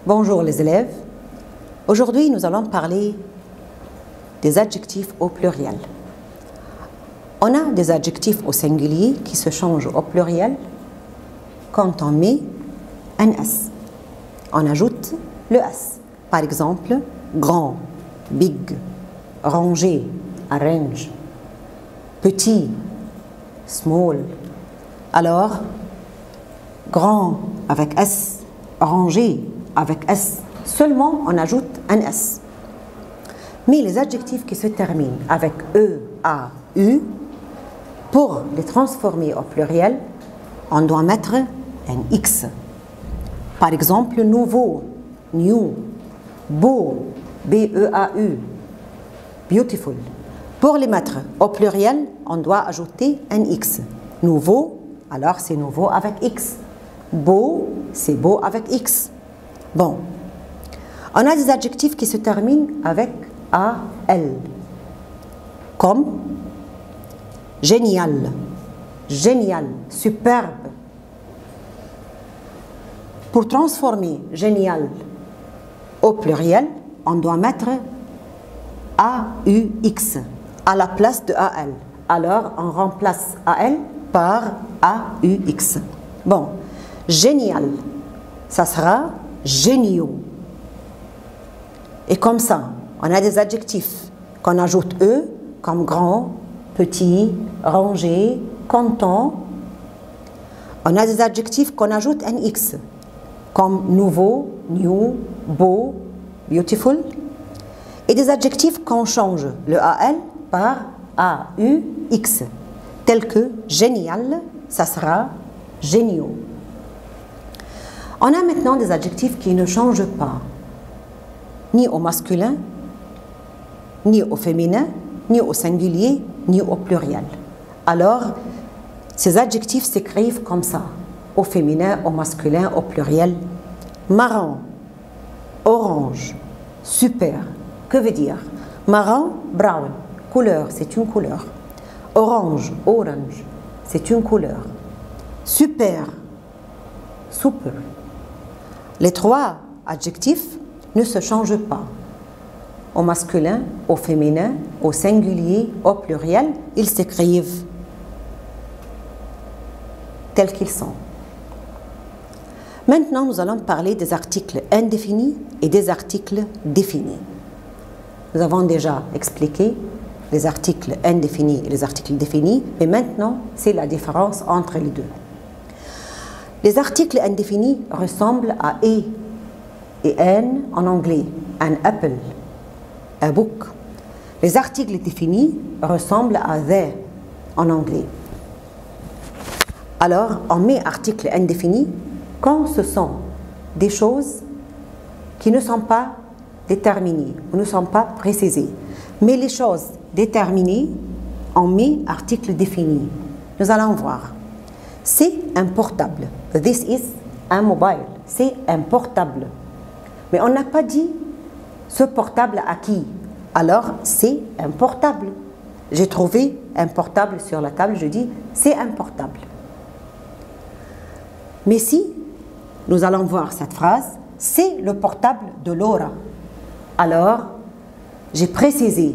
Bonjour les élèves. Aujourd'hui, nous allons parler des adjectifs au pluriel. On a des adjectifs au singulier qui se changent au pluriel quand on met un S. On ajoute le S. Par exemple, grand, big, rangé, arrange, petit, small. Alors, grand avec S, rangé avec S, seulement on ajoute un S. Mais les adjectifs qui se terminent avec E, A, U, pour les transformer au pluriel, on doit mettre un X. Par exemple, nouveau, new, beau, B-E-A-U, beautiful. Pour les mettre au pluriel, on doit ajouter un X. Nouveau, alors c'est nouveau avec X. Beau, c'est beau avec X. Bon, on a des adjectifs qui se terminent avec A-L, comme génial, génial, superbe. Pour transformer génial au pluriel, on doit mettre A-U-X à la place de A-L. Alors, on remplace A-L par A-U-X. Bon, génial, ça sera géniaux. Et comme ça, on a des adjectifs qu'on ajoute E, comme grand, petit, rangé, content. On a des adjectifs qu'on ajoute un X, comme nouveau, new, beau, beautiful. Et des adjectifs qu'on change le AL par AUX, tels que génial, ça sera géniaux. On a maintenant des adjectifs qui ne changent pas, ni au masculin, ni au féminin, ni au singulier, ni au pluriel. Alors, ces adjectifs s'écrivent comme ça, au féminin, au masculin, au pluriel. Marron, orange, super. Que veut dire? Marron, brown, couleur, c'est une couleur. Orange, orange, c'est une couleur. Super, super. Les trois adjectifs ne se changent pas. Au masculin, au féminin, au singulier, au pluriel, ils s'écrivent tels qu'ils sont. Maintenant, nous allons parler des articles indéfinis et des articles définis. Nous avons déjà expliqué les articles indéfinis et les articles définis, mais maintenant, c'est la différence entre les deux. Les articles indéfinis ressemblent à et N en anglais, an apple, a book. Les articles définis ressemblent à the en anglais. Alors, on met article indéfini quand ce sont des choses qui ne sont pas déterminées ou ne sont pas précisées. Mais les choses déterminées, on met article défini. Nous allons voir. C'est un portable. This is un mobile. C'est un portable. Mais on n'a pas dit ce portable à qui. Alors, c'est un portable. J'ai trouvé un portable sur la table, je dis c'est un portable. Mais si nous allons voir cette phrase, c'est le portable de Laura. Alors, j'ai précisé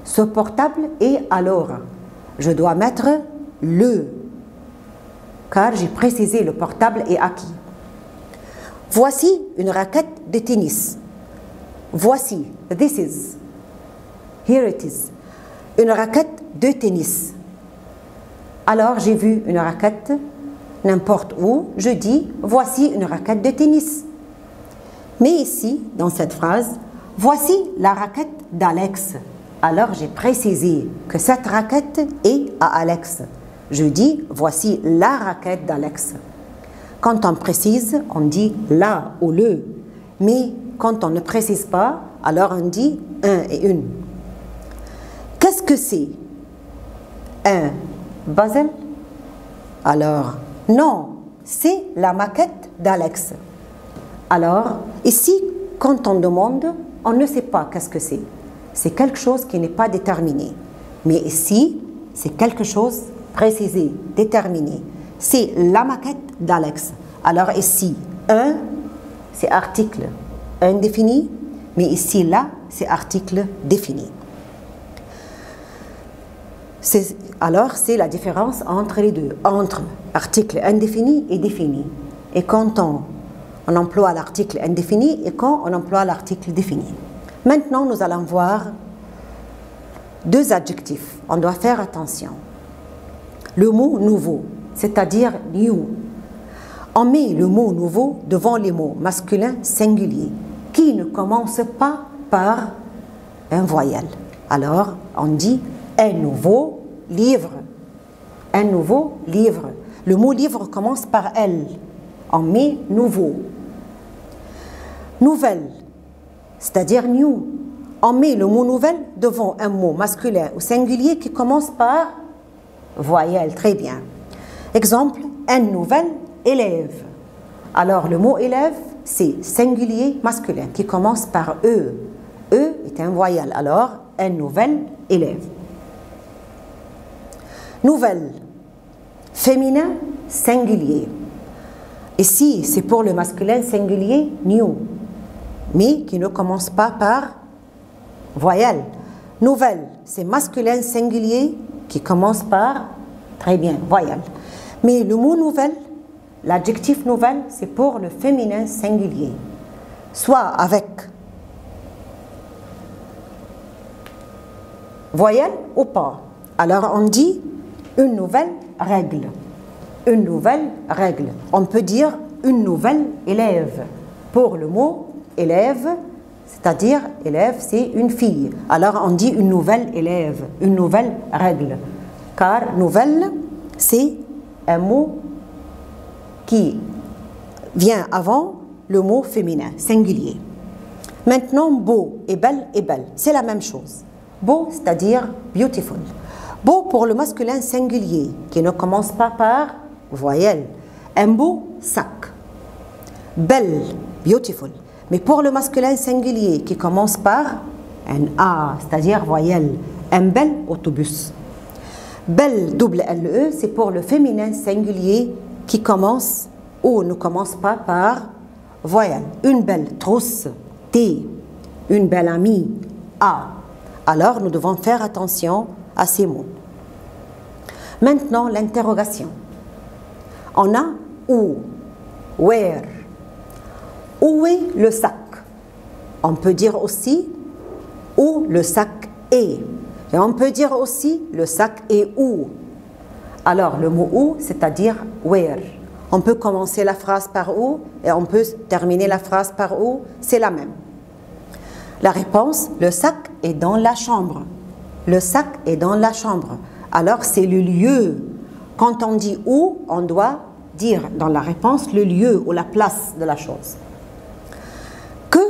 ce portable est à Laura. Je dois mettre le, car j'ai précisé le portable est à qui. Voici une raquette de tennis. Voici, this is, here it is, une raquette de tennis. Alors j'ai vu une raquette n'importe où, je dis voici une raquette de tennis. Mais ici, dans cette phrase, voici la raquette d'Alex. Alors j'ai précisé que cette raquette est à Alex. Je dis voici la raquette d'Alex. Quand on précise, on dit la ou le. Mais quand on ne précise pas, alors on dit un et une. Qu'est-ce que c'est? Un puzzle? Alors, non, c'est la maquette d'Alex. Alors, ici, quand on demande, on ne sait pas qu'est-ce que c'est. C'est quelque chose qui n'est pas déterminé. Mais ici, c'est quelque chose précisé, déterminé. C'est la maquette d'Alex. Alors ici, un, c'est article indéfini, mais ici, là, c'est article défini. Alors, c'est la différence entre les deux, entre article indéfini et défini. Et quand on emploie l'article indéfini et quand on emploie l'article défini. Maintenant, nous allons voir deux adjectifs. On doit faire attention. Le mot nouveau, c'est-à-dire new. On met le mot nouveau devant les mots masculins singuliers qui ne commencent pas par un voyelle. Alors, on dit un nouveau livre. Un nouveau livre. Le mot livre commence par L. On met nouveau. Nouvelle, c'est-à-dire new. On met le mot nouvelle devant un mot masculin ou singulier qui commence par voyelle. Très bien. Exemple, un nouvel élève. Alors, le mot élève, c'est singulier masculin qui commence par E. E est un voyelle. Alors, un nouvel élève. Nouvelle, féminin, singulier. Ici, c'est pour le masculin singulier, new, mais qui ne commence pas par voyelle. Nouvelle, c'est masculin singulier qui commence par, très bien, voyelle. Mais le mot nouvelle, l'adjectif nouvelle, c'est pour le féminin singulier. Soit avec voyelle ou pas. Alors on dit une nouvelle règle. Une nouvelle règle. On peut dire une nouvelle élève. Pour le mot élève, c'est-à-dire élève, c'est une fille. Alors on dit une nouvelle élève, une nouvelle règle. Car nouvelle, c'est un mot qui vient avant le mot féminin, singulier. Maintenant, beau et belle, c'est la même chose. Beau, c'est-à-dire beautiful. Beau pour le masculin singulier, qui ne commence pas par voyelle. Un beau sac. Belle, beautiful. Mais pour le masculin singulier, qui commence par un A, c'est-à-dire voyelle. Un bel autobus. Belle, double L-E, c'est pour le féminin singulier qui commence ou ne commence pas par voyelle. Une belle trousse, T. Une belle amie, A. Alors, nous devons faire attention à ces mots. Maintenant, l'interrogation. On a où, where. Où est le sac? On peut dire aussi où le sac est. Et on peut dire aussi le sac est où. Alors, le mot où, c'est-à-dire where. On peut commencer la phrase par où et on peut terminer la phrase par où. C'est la même. La réponse, le sac est dans la chambre. Le sac est dans la chambre. Alors, c'est le lieu. Quand on dit où, on doit dire dans la réponse le lieu ou la place de la chose. Que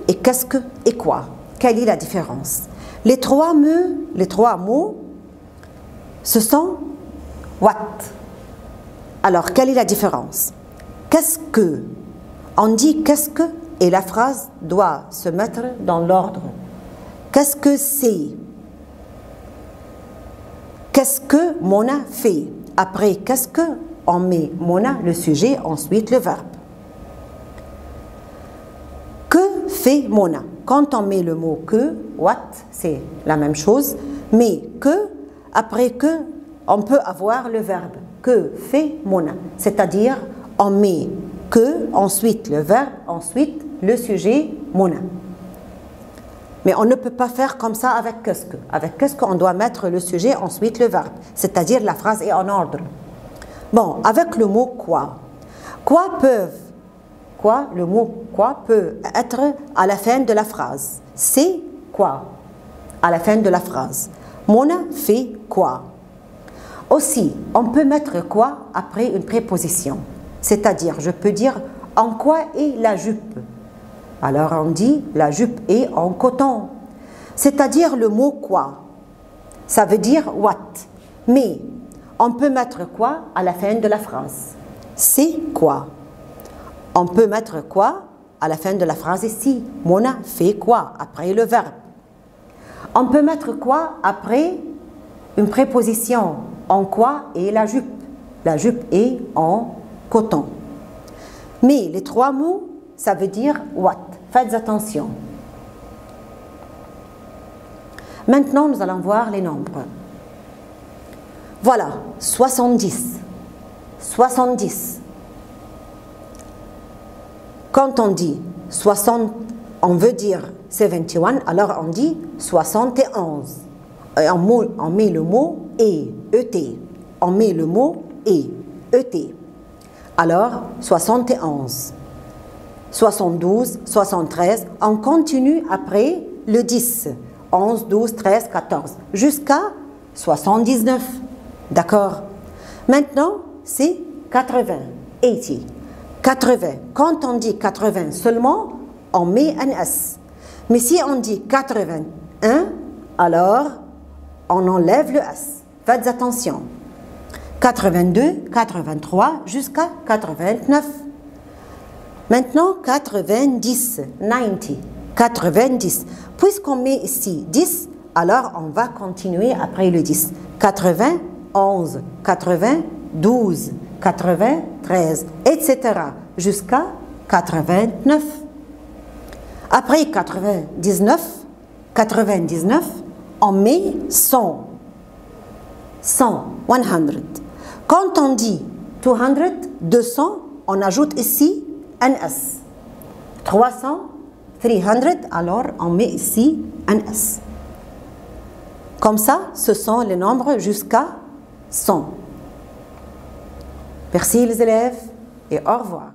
et qu'est-ce que et quoi? Quelle est la différence? Les trois mots, ce sont what. Alors, quelle est la différence? Qu'est-ce que? On dit qu'est-ce que et la phrase doit se mettre dans l'ordre. Qu'est-ce que c'est? Qu'est-ce que Mona fait? Après qu'est-ce que, on met Mona, le sujet, ensuite le verbe. Que fait Mona? Quand on met le mot que, what, c'est la même chose, mais que, après que, on peut avoir le verbe. Que fait Mona? C'est-à-dire, on met que, ensuite le verbe, ensuite le sujet, Mona. Mais on ne peut pas faire comme ça avec qu'est-ce que. Avec qu'est-ce qu'on doit mettre le sujet, ensuite le verbe. C'est-à-dire, la phrase est en ordre. Bon, avec le mot quoi. Le mot quoi peut être à la fin de la phrase. C'est quoi? À la fin de la phrase. Mona fait quoi? Aussi, on peut mettre quoi après une préposition. C'est-à-dire, je peux dire en quoi est la jupe? Alors on dit la jupe est en coton. C'est-à-dire le mot quoi. Ça veut dire what. Mais on peut mettre quoi à la fin de la phrase? C'est quoi? On peut mettre quoi à la fin de la phrase ici? Mona fait quoi après le verbe? On peut mettre quoi après une préposition? En quoi est la jupe? La jupe est en coton. Mais les trois mots, ça veut dire what. Faites attention. Maintenant, nous allons voir les nombres. Voilà, 70. 70. Quand on dit 60, on veut dire 71, alors on dit 71. Et on met le mot et, ET. On met le mot et, ET. Alors, 71. 72, 73, on continue après le 10. 11, 12, 13, 14, jusqu'à 79. D'accord? Maintenant, c'est 80, 80. 80. Quand on dit 80 seulement, on met un S. Mais si on dit 81, alors on enlève le S. Faites attention. 82, 83, jusqu'à 89. Maintenant, 90, 90, 90. Puisqu'on met ici 10, alors on va continuer après le 10. 91, 92, 93, etc. jusqu'à 89. Après 99, on met 100. 100, 100. Quand on dit 200, 200, on ajoute ici un S. 300, 300, alors on met ici un S. Comme ça, ce sont les nombres jusqu'à 100. Merci les élèves et au revoir.